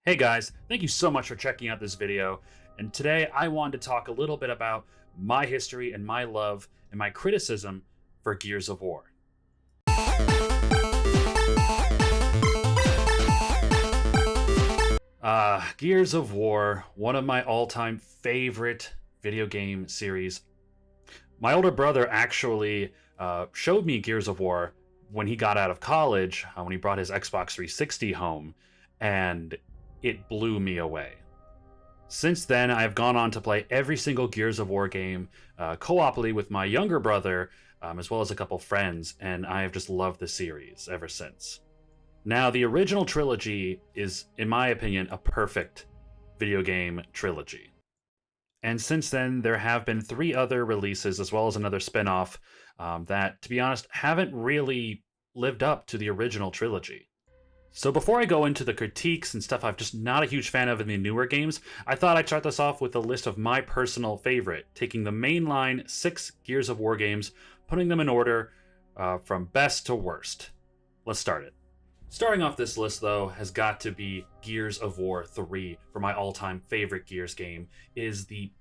Hey guys, thank you so much for checking out this video. And today I wanted to talk a little bit about my history and my love and my criticism for Gears of War. Gears of War, one of my all-time favorite video game series. My older brother actually showed me Gears of War when he got out of college, when he brought his Xbox 360 home, and it blew me away. Since then, I have gone on to play every single Gears of War game co-oply with my younger brother, as well as a couple friends, and I have just loved the series ever since. Now, the original trilogy is, in my opinion, a perfect video game trilogy. And since then, there have been three other releases, as well as another spin-off, that, to be honest, haven't really lived up to the original trilogy. So before I go into the critiques and stuff I'm just not a huge fan of in the newer games, I thought I'd start this off with a list of my personal favorite, taking the mainline 6 Gears of War games, putting them in order from best to worst. Let's start it. Starting off this list, though, has got to be Gears of War 3 for my all-time favorite Gears game. It is the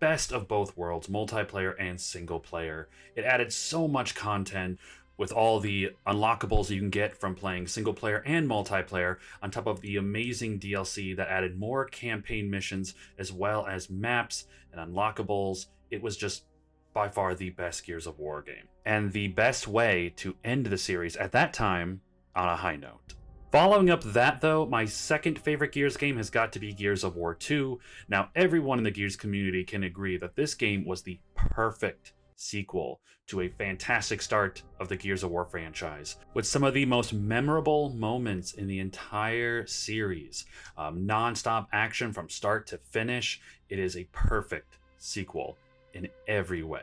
best of both worlds, multiplayer and single player. It added so much content, with all the unlockables you can get from playing single player and multiplayer, on top of the amazing DLC that added more campaign missions as well as maps and unlockables. It was just by far the best Gears of War game, and the best way to end the series at that time on a high note. Following up that, though, my second favorite Gears game has got to be Gears of War 2. Now, everyone in the Gears community can agree that this game was the perfect sequel to a fantastic start of the Gears of War franchise, with some of the most memorable moments in the entire series. Non-stop action from start to finish. It is a perfect sequel in every way.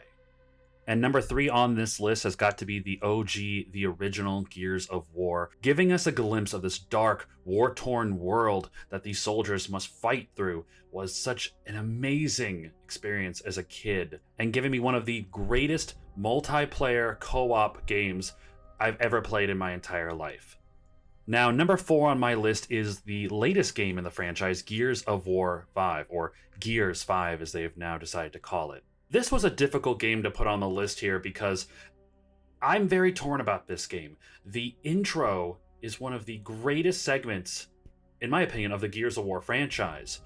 And number 3 on this list has got to be the OG, the original Gears of War, giving us a glimpse of this dark, war-torn world that these soldiers must fight through. Was such an amazing experience as a kid, and giving me one of the greatest multiplayer co-op games I've ever played in my entire life. Now, number 4 on my list is the latest game in the franchise, Gears of War 5, or Gears 5 as they have now decided to call it. This was a difficult game to put on the list here because I'm very torn about this game. The intro is one of the greatest segments, in my opinion, of the Gears of War franchise.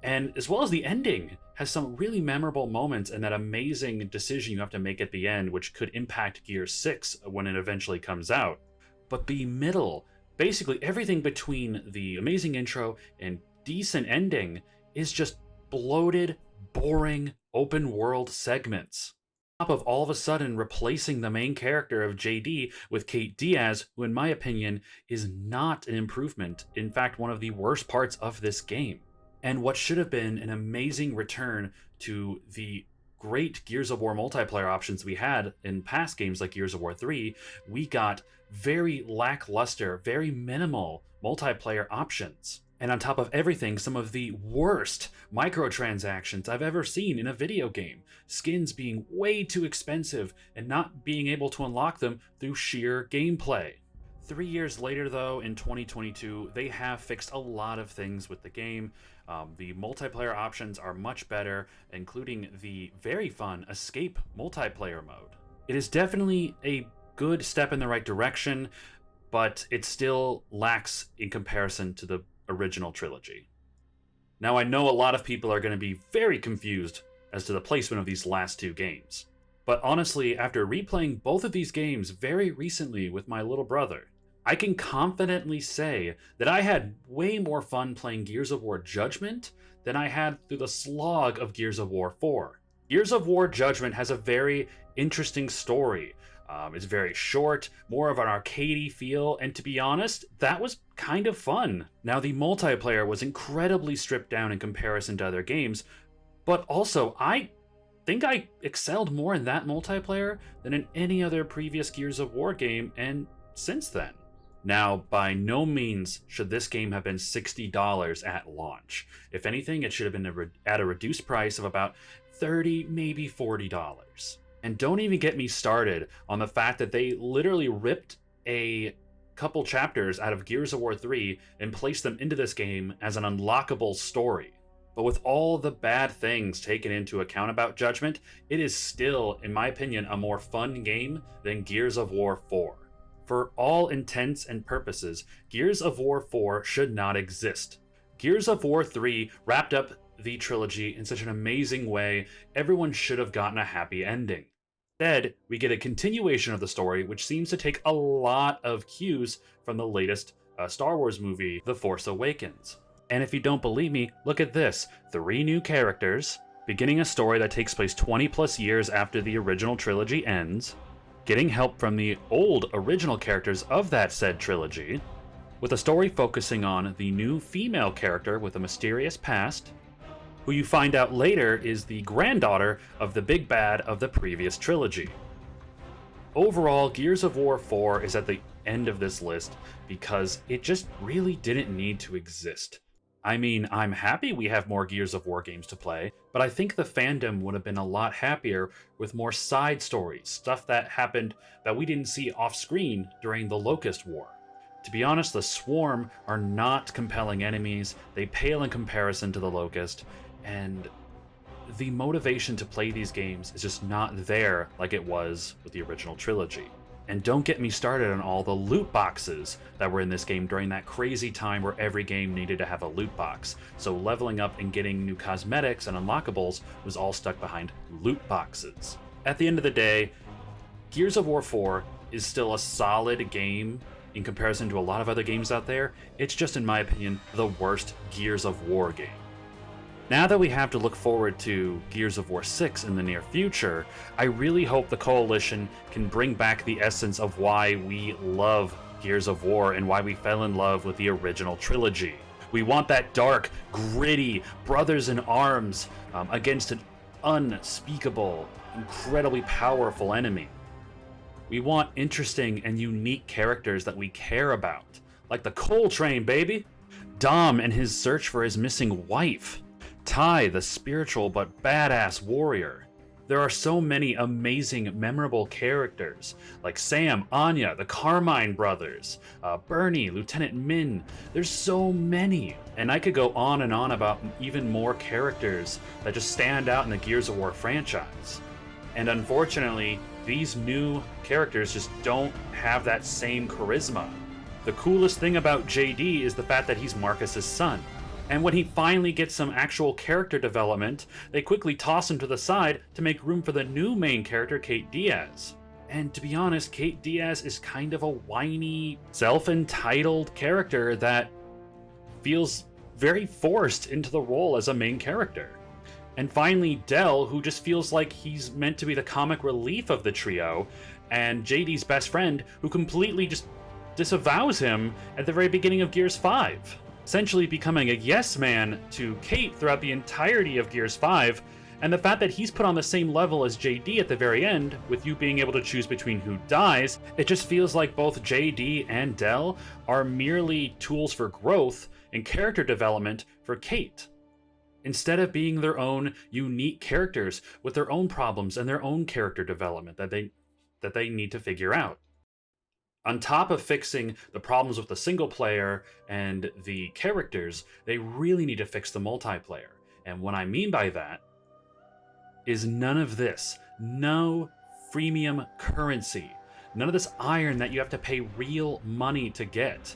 And as well as the ending has some really memorable moments and that amazing decision you have to make at the end, which could impact Gears 6 when it eventually comes out. But the middle, basically everything between the amazing intro and decent ending, is just bloated, boring, open world segments. On top of all of a sudden replacing the main character of JD with Kate Diaz, who in my opinion is not an improvement, in fact one of the worst parts of this game. And what should have been an amazing return to the great Gears of War multiplayer options we had in past games like Gears of War 3, we got very lackluster, very minimal multiplayer options. And on top of everything, some of the worst microtransactions I've ever seen in a video game. Skins being way too expensive and not being able to unlock them through sheer gameplay. 3 years later, though, in 2022, they have fixed a lot of things with the game. The multiplayer options are much better, including the very fun Escape multiplayer mode. It is definitely a good step in the right direction, but it still lacks in comparison to the original trilogy. Now, I know a lot of people are going to be very confused as to the placement of these last 2 games. But honestly, after replaying both of these games very recently with my little brother, I can confidently say that I had way more fun playing Gears of War Judgment than I had through the slog of Gears of War 4. Gears of War Judgment has a very interesting story. It's very short, more of an arcadey feel, and to be honest, that was kind of fun. Now, the multiplayer was incredibly stripped down in comparison to other games, but also, I think I excelled more in that multiplayer than in any other previous Gears of War game, and since then. Now, by no means should this game have been $60 at launch. If anything, it should have been at a reduced price of about $30, maybe $40. And don't even get me started on the fact that they literally ripped a couple chapters out of Gears of War 3 and place them into this game as an unlockable story. But with all the bad things taken into account about Judgment, it is still, in my opinion, a more fun game than Gears of War 4. For all intents and purposes, Gears of War 4 should not exist. Gears of War 3 wrapped up the trilogy in such an amazing way, everyone should have gotten a happy ending. Instead, we get a continuation of the story, which seems to take a lot of cues from the latest Star Wars movie, The Force Awakens. And if you don't believe me, look at this. 3 new characters, beginning a story that takes place 20 plus years after the original trilogy ends, getting help from the old original characters of that said trilogy, with a story focusing on the new female character with a mysterious past, who you find out later is the granddaughter of the big bad of the previous trilogy. Overall, Gears of War 4 is at the end of this list because it just really didn't need to exist. I mean, I'm happy we have more Gears of War games to play, but I think the fandom would have been a lot happier with more side stories, stuff that happened that we didn't see off screen during the Locust War. To be honest, the Swarm are not compelling enemies, they pale in comparison to the Locust, and the motivation to play these games is just not there like it was with the original trilogy. And don't get me started on all the loot boxes that were in this game during that crazy time where every game needed to have a loot box. So leveling up and getting new cosmetics and unlockables was all stuck behind loot boxes. At the end of the day, Gears of War 4 is still a solid game in comparison to a lot of other games out there. It's just, in my opinion, the worst Gears of War game. Now that we have to look forward to Gears of War 6 in the near future, I really hope the Coalition can bring back the essence of why we love Gears of War and why we fell in love with the original trilogy. We want that dark, gritty, brothers in arms against an unspeakable, incredibly powerful enemy. We want interesting and unique characters that we care about, like the Cole Train, baby! Dom and his search for his missing wife. Ty, the spiritual but badass warrior. There are so many amazing, memorable characters, like Sam, Anya, the Carmine brothers, Bernie, Lieutenant Min. There's so many, and I could go on and on about even more characters that just stand out in the Gears of War franchise. And unfortunately, these new characters just don't have that same charisma. The coolest thing about JD is the fact that he's Marcus's son. And when he finally gets some actual character development, they quickly toss him to the side to make room for the new main character, Kate Diaz. And to be honest, Kate Diaz is kind of a whiny, self-entitled character that feels very forced into the role as a main character. And finally, Del, who just feels like he's meant to be the comic relief of the trio, and JD's best friend, who completely just disavows him at the very beginning of Gears 5. Essentially becoming a yes man to Kate throughout the entirety of Gears 5, and the fact that he's put on the same level as JD at the very end, with you being able to choose between who dies, it just feels like both JD and Del are merely tools for growth and character development for Kate, instead of being their own unique characters with their own problems and their own character development that they need to figure out. On top of fixing the problems with the single player and the characters, they really need to fix the multiplayer. And what I mean by that is none of this. No freemium currency. None of this iron that you have to pay real money to get.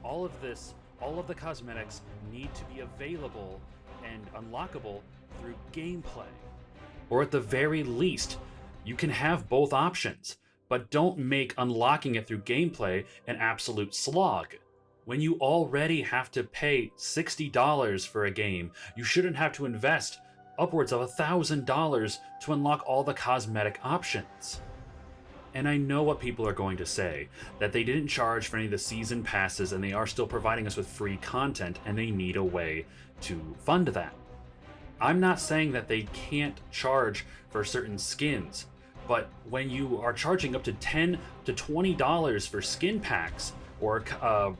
All of this, all of the cosmetics need to be available and unlockable through gameplay. Or at the very least, you can have both options. But don't make unlocking it through gameplay an absolute slog. When you already have to pay $60 for a game, you shouldn't have to invest upwards of $1,000 to unlock all the cosmetic options. And I know what people are going to say, that they didn't charge for any of the season passes and they are still providing us with free content and they need a way to fund that. I'm not saying that they can't charge for certain skins, but when you are charging up to $10 to $20 for skin packs or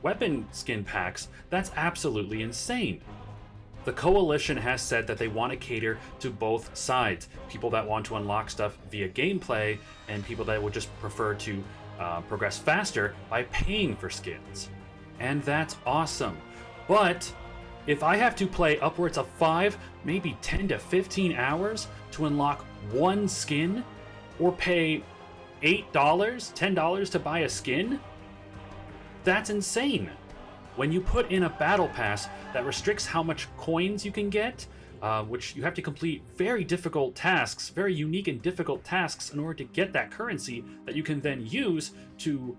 weapon skin packs, that's absolutely insane. The Coalition has said that they want to cater to both sides. People that want to unlock stuff via gameplay and people that would just prefer to progress faster by paying for skins. And that's awesome. But if I have to play upwards of 5, maybe 10 to 15 hours to unlock one skin, or pay $8, $10 to buy a skin, that's insane. When you put in a battle pass that restricts how much coins you can get, which you have to complete very difficult tasks, very unique and difficult tasks in order to get that currency that you can then use to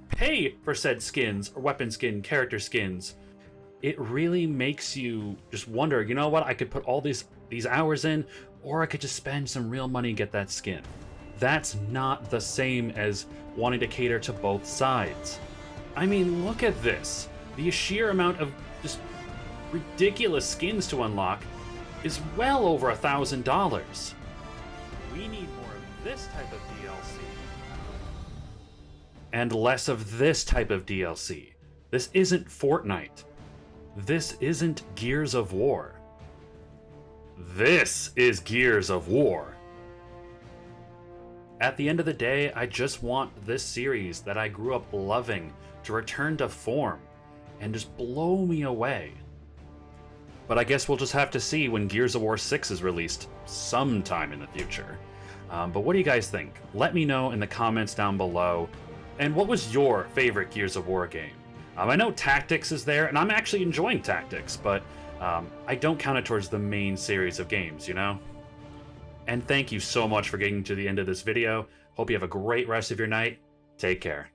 pay for said skins or weapon skin, character skins, it really makes you just wonder, you know what, I could put all these hours in, or I could just spend some real money and get that skin. That's not the same as wanting to cater to both sides. I mean, look at this. The sheer amount of just ridiculous skins to unlock is well over $1,000. We need more of this type of DLC. And less of this type of DLC. This isn't Fortnite. This isn't Gears of War. This is Gears of War. At the end of the day, I just want this series that I grew up loving to return to form and just blow me away. But I guess we'll just have to see when Gears of War 6 is released sometime in the future. But what do you guys think? Let me know in the comments down below. And what was your favorite Gears of War game? I know Tactics is there, and I'm actually enjoying Tactics, but I don't count it towards the main series of games, you know? And thank you so much for getting to the end of this video. Hope you have a great rest of your night. Take care.